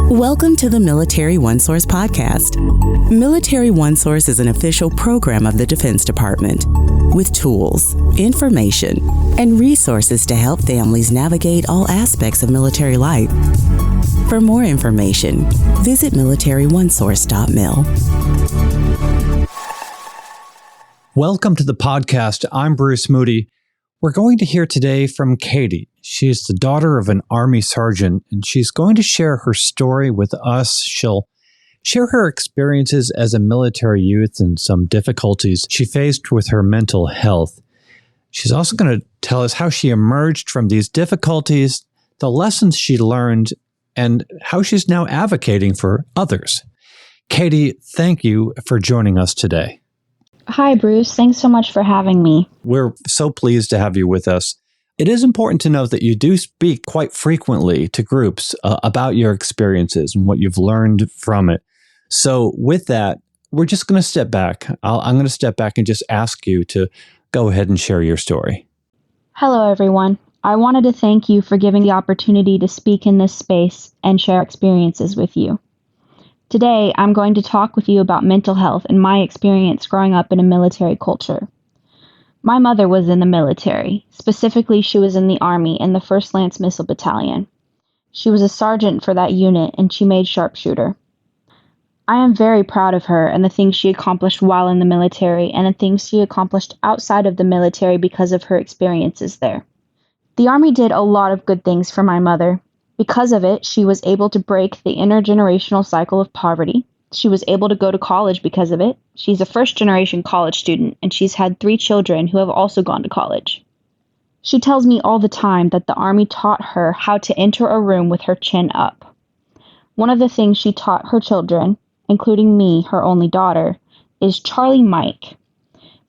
Welcome to the Military OneSource Podcast. Military OneSource is an official program of the Defense Department with tools, information, and resources to help families navigate all aspects of military life. For more information, visit MilitaryOneSource.mil. Welcome to the podcast. I'm Bruce Moody. We're going to hear today from Cady. She is the daughter of an Army sergeant, and she's going to share her story with us. She'll share her experiences as a military youth and some difficulties she faced with her mental health. She's also going to tell us how she emerged from these difficulties, the lessons she learned, and how she's now advocating for others. Cady, thank you for joining us today. Hi, Bruce. Thanks so much for having me. We're so pleased to have you with us. It is important to note that you do speak quite frequently to groups about your experiences and what you've learned from it. So with that, we're just going to step back. I'm going to step back and just ask you to go ahead and share your story. Hello, everyone. I wanted to thank you for giving the opportunity to speak in this space and share experiences with you. Today, I'm going to talk with you about mental health and my experience growing up in a military culture. My mother was in the military. Specifically, she was in the Army in the 1st Lance Missile Battalion. She was a sergeant for that unit, and she made sharpshooter. I am very proud of her and the things she accomplished while in the military and the things she accomplished outside of the military because of her experiences there. The Army did a lot of good things for my mother. Because of it, she was able to break the intergenerational cycle of poverty. She was able to go to college because of it. She's a first-generation college student, and she's had 3 children who have also gone to college. She tells me all the time that the Army taught her how to enter a room with her chin up. One of the things she taught her children, including me, her only daughter, is Charlie Mike.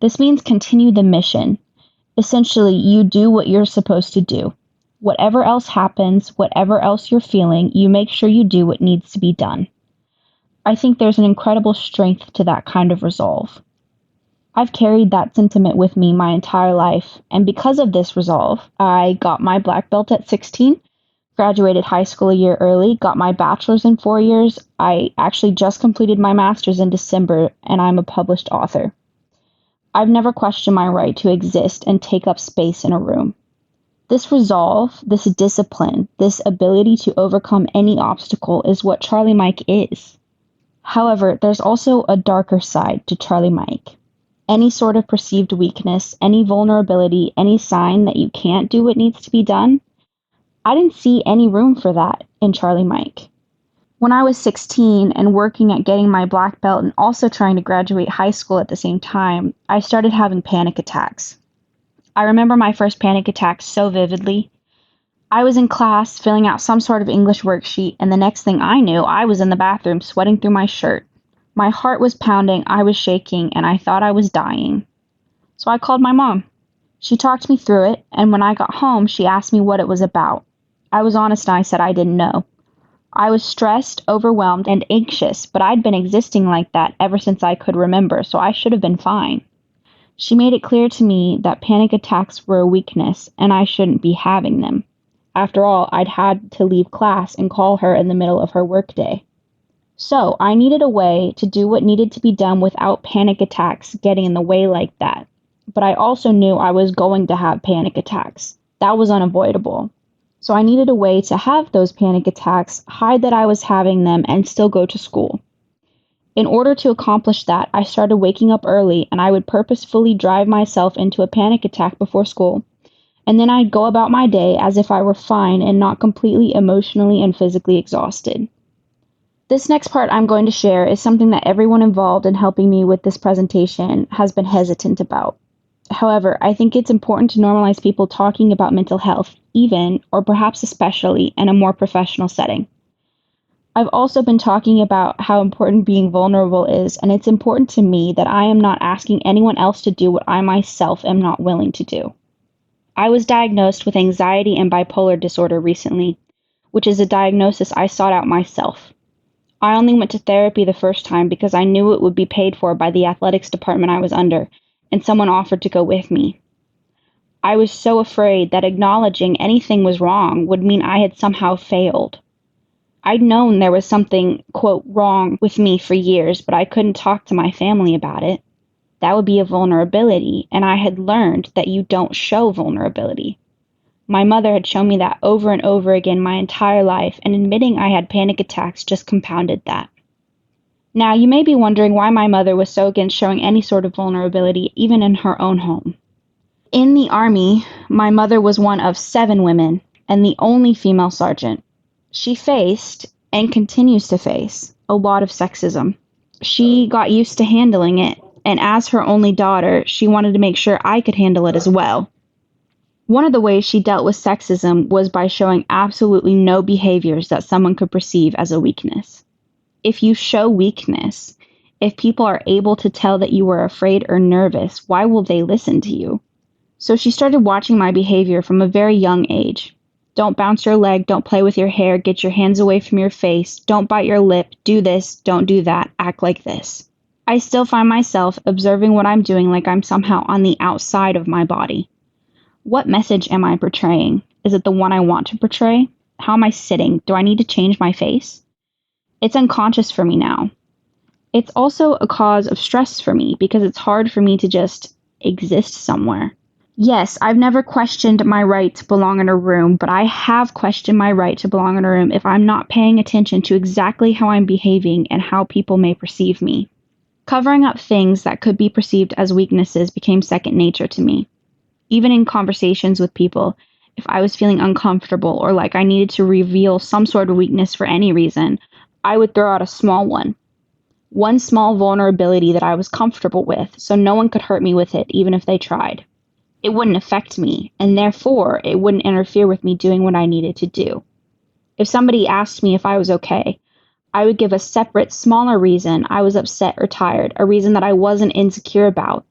This means continue the mission. Essentially, you do what you're supposed to do. Whatever else happens, whatever else you're feeling, you make sure you do what needs to be done. I think there's an incredible strength to that kind of resolve. I've carried that sentiment with me my entire life, and because of this resolve, I got my black belt at 16, graduated high school a year early, got my bachelor's in 4 years. I actually just completed my master's in December, and I'm a published author. I've never questioned my right to exist and take up space in a room. This resolve, this discipline, this ability to overcome any obstacle is what Charlie Mike is. However, there's also a darker side to Charlie Mike. Any sort of perceived weakness, any vulnerability, any sign that you can't do what needs to be done, I didn't see any room for that in Charlie Mike. When I was 16 and working at getting my black belt and also trying to graduate high school at the same time, I started having panic attacks. I remember my first panic attack so vividly. I was in class filling out some sort of English worksheet, and the next thing I knew, I was in the bathroom sweating through my shirt. My heart was pounding, I was shaking, and I thought I was dying. So I called my mom. She talked me through it, and when I got home, she asked me what it was about. I was honest and I said I didn't know. I was stressed, overwhelmed, and anxious, but I'd been existing like that ever since I could remember, so I should have been fine. She made it clear to me that panic attacks were a weakness, and I shouldn't be having them. After all, I'd had to leave class and call her in the middle of her workday. So, I needed a way to do what needed to be done without panic attacks getting in the way like that. But I also knew I was going to have panic attacks. That was unavoidable. So I needed a way to have those panic attacks, hide that I was having them, and still go to school. In order to accomplish that, I started waking up early, and I would purposefully drive myself into a panic attack before school. And then I'd go about my day as if I were fine and not completely emotionally and physically exhausted. This next part I'm going to share is something that everyone involved in helping me with this presentation has been hesitant about. However, I think it's important to normalize people talking about mental health, even, or perhaps especially, in a more professional setting. I've also been talking about how important being vulnerable is, and it's important to me that I am not asking anyone else to do what I myself am not willing to do. I was diagnosed with anxiety and bipolar disorder recently, which is a diagnosis I sought out myself. I only went to therapy the first time because I knew it would be paid for by the athletics department I was under, and someone offered to go with me. I was so afraid that acknowledging anything was wrong would mean I had somehow failed. I'd known there was something, quote, wrong with me for years, but I couldn't talk to my family about it. That would be a vulnerability, and I had learned that you don't show vulnerability. My mother had shown me that over and over again my entire life, and admitting I had panic attacks just compounded that. Now, you may be wondering why my mother was so against showing any sort of vulnerability, even in her own home. In the Army, my mother was one of 7 women, and the only female sergeant. She faced, and continues to face, a lot of sexism. She got used to handling it, and as her only daughter, she wanted to make sure I could handle it as well. One of the ways she dealt with sexism was by showing absolutely no behaviors that someone could perceive as a weakness. If you show weakness, if people are able to tell that you are afraid or nervous, why will they listen to you? So she started watching my behavior from a very young age. Don't bounce your leg, don't play with your hair, get your hands away from your face, don't bite your lip, do this, don't do that, act like this. I still find myself observing what I'm doing like I'm somehow on the outside of my body. What message am I portraying? Is it the one I want to portray? How am I sitting? Do I need to change my face? It's unconscious for me now. It's also a cause of stress for me because it's hard for me to just exist somewhere. Yes, I've never questioned my right to belong in a room, but I have questioned my right to belong in a room if I'm not paying attention to exactly how I'm behaving and how people may perceive me. Covering up things that could be perceived as weaknesses became second nature to me. Even in conversations with people, if I was feeling uncomfortable or like I needed to reveal some sort of weakness for any reason, I would throw out a small one. One small vulnerability that I was comfortable with, so no one could hurt me with it, even if they tried. It wouldn't affect me, and therefore it wouldn't interfere with me doing what I needed to do. If somebody asked me if I was okay, I would give a separate, smaller reason I was upset or tired, a reason that I wasn't insecure about.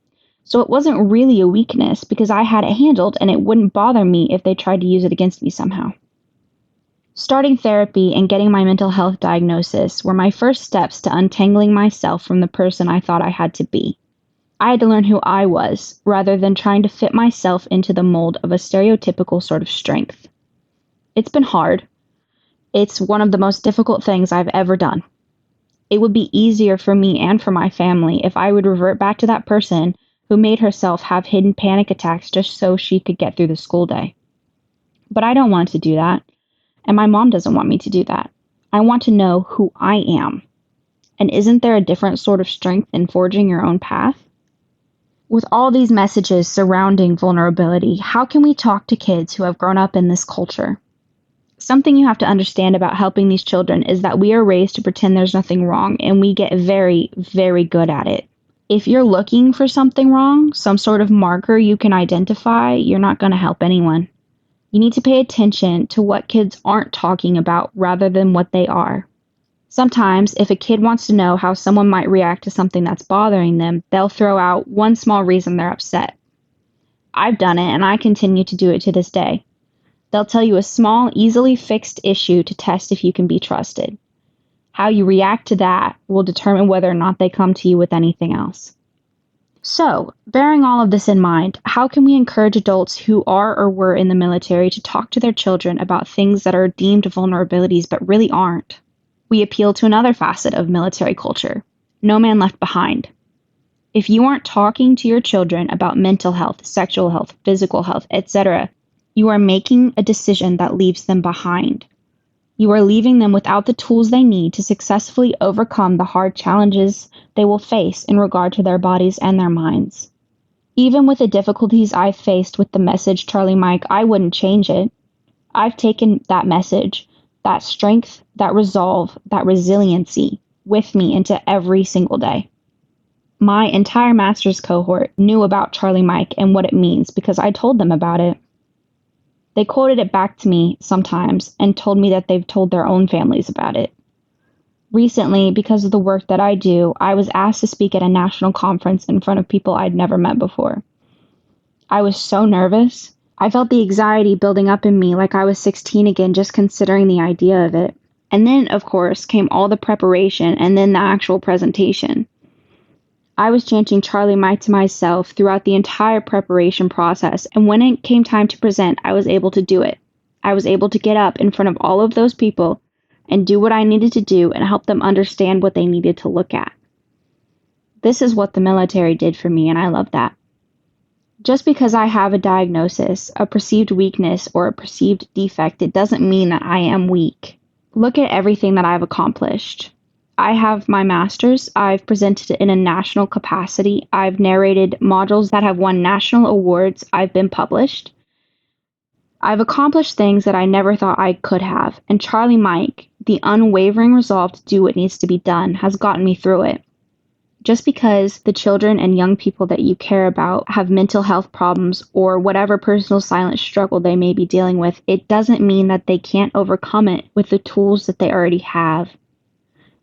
So it wasn't really a weakness because I had it handled and it wouldn't bother me if they tried to use it against me somehow. Starting therapy and getting my mental health diagnosis were my first steps to untangling myself from the person I thought I had to be. I had to learn who I was, rather than trying to fit myself into the mold of a stereotypical sort of strength. It's been hard. It's one of the most difficult things I've ever done. It would be easier for me and for my family if I would revert back to that person who made herself have hidden panic attacks just so she could get through the school day. But I don't want to do that, and my mom doesn't want me to do that. I want to know who I am. And isn't there a different sort of strength in forging your own path? With all these messages surrounding vulnerability, how can we talk to kids who have grown up in this culture? Something you have to understand about helping these children is that we are raised to pretend there's nothing wrong, and we get very, very good at it. If you're looking for something wrong, some sort of marker you can identify, you're not going to help anyone. You need to pay attention to what kids aren't talking about rather than what they are. Sometimes, if a kid wants to know how someone might react to something that's bothering them, they'll throw out one small reason they're upset. I've done it, and I continue to do it to this day. They'll tell you a small, easily fixed issue to test if you can be trusted. How you react to that will determine whether or not they come to you with anything else. So, bearing all of this in mind, how can we encourage adults who are or were in the military to talk to their children about things that are deemed vulnerabilities but really aren't? We appeal to another facet of military culture, no man left behind. If you aren't talking to your children about mental health, sexual health, physical health, etc., you are making a decision that leaves them behind. You are leaving them without the tools they need to successfully overcome the hard challenges they will face in regard to their bodies and their minds. Even with the difficulties I've faced with the message, Charlie Mike, I wouldn't change it. I've taken that message, that strength, that resolve, that resiliency with me into every single day. My entire master's cohort knew about Charlie Mike and what it means because I told them about it. They quoted it back to me sometimes and told me that they've told their own families about it. Recently, because of the work that I do, I was asked to speak at a national conference in front of people I'd never met before. I was so nervous. I felt the anxiety building up in me like I was 16 again just considering the idea of it. And then, of course, came all the preparation and then the actual presentation. I was chanting Charlie Mike to myself throughout the entire preparation process, and when it came time to present, I was able to do it. I was able to get up in front of all of those people and do what I needed to do and help them understand what they needed to look at. This is what the military did for me, and I love that. Just because I have a diagnosis, a perceived weakness, or a perceived defect, it doesn't mean that I am weak. Look at everything that I've accomplished. I have my master's. I've presented in a national capacity. I've narrated modules that have won national awards. I've been published. I've accomplished things that I never thought I could have. And Charlie Mike, the unwavering resolve to do what needs to be done, has gotten me through it. Just because the children and young people that you care about have mental health problems or whatever personal silent struggle they may be dealing with, it doesn't mean that they can't overcome it with the tools that they already have.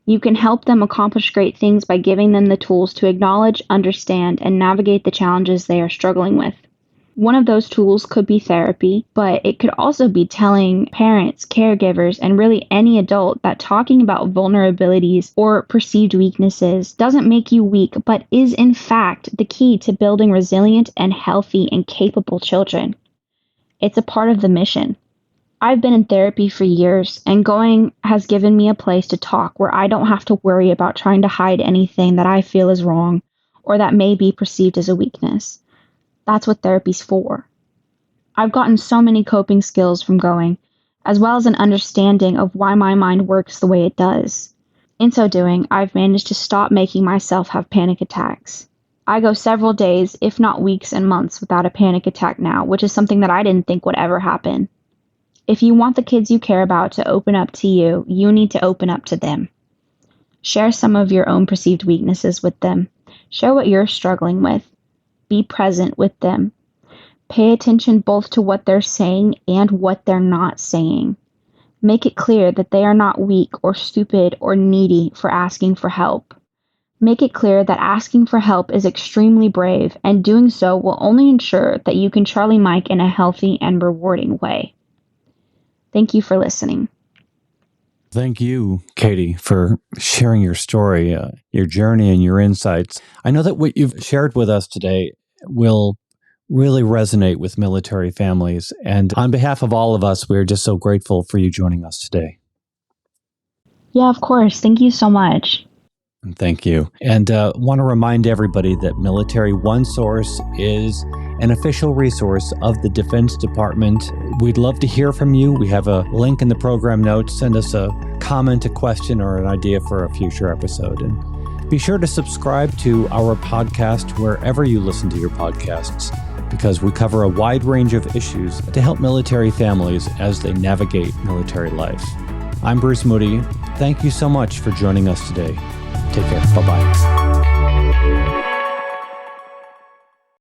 You can help them accomplish great things by giving them the tools to acknowledge, understand, and navigate the challenges they are struggling with. One of those tools could be therapy, but it could also be telling parents, caregivers, and really any adult that talking about vulnerabilities or perceived weaknesses doesn't make you weak, but is in fact the key to building resilient and healthy and capable children. It's a part of the mission. I've been in therapy for years, and going has given me a place to talk where I don't have to worry about trying to hide anything that I feel is wrong or that may be perceived as a weakness. That's what therapy's for. I've gotten so many coping skills from going, as well as an understanding of why my mind works the way it does. In so doing, I've managed to stop making myself have panic attacks. I go several days, if not weeks and months, without a panic attack now, which is something that I didn't think would ever happen. If you want the kids you care about to open up to you, you need to open up to them. Share some of your own perceived weaknesses with them. Share what you're struggling with. Be present with them. Pay attention both to what they're saying and what they're not saying. Make it clear that they are not weak or stupid or needy for asking for help. Make it clear that asking for help is extremely brave, and doing so will only ensure that you can Charlie Mike in a healthy and rewarding way. Thank you for listening. Thank you, Cady, for sharing your story, your journey, and your insights. I know that what you've shared with us today will really resonate with military families. And on behalf of all of us, we're just so grateful for you joining us today. Yeah, of course. Thank you so much. Thank you. And want to remind everybody that Military OneSource is an official resource of the Defense Department. We'd love to hear from you. We have a link in the program notes. Send us a comment, a question, or an idea for a future episode. And be sure to subscribe to our podcast wherever you listen to your podcasts, because we cover a wide range of issues to help military families as they navigate military life. I'm Bruce Moody. Thank you so much for joining us today. Take care. Bye-bye.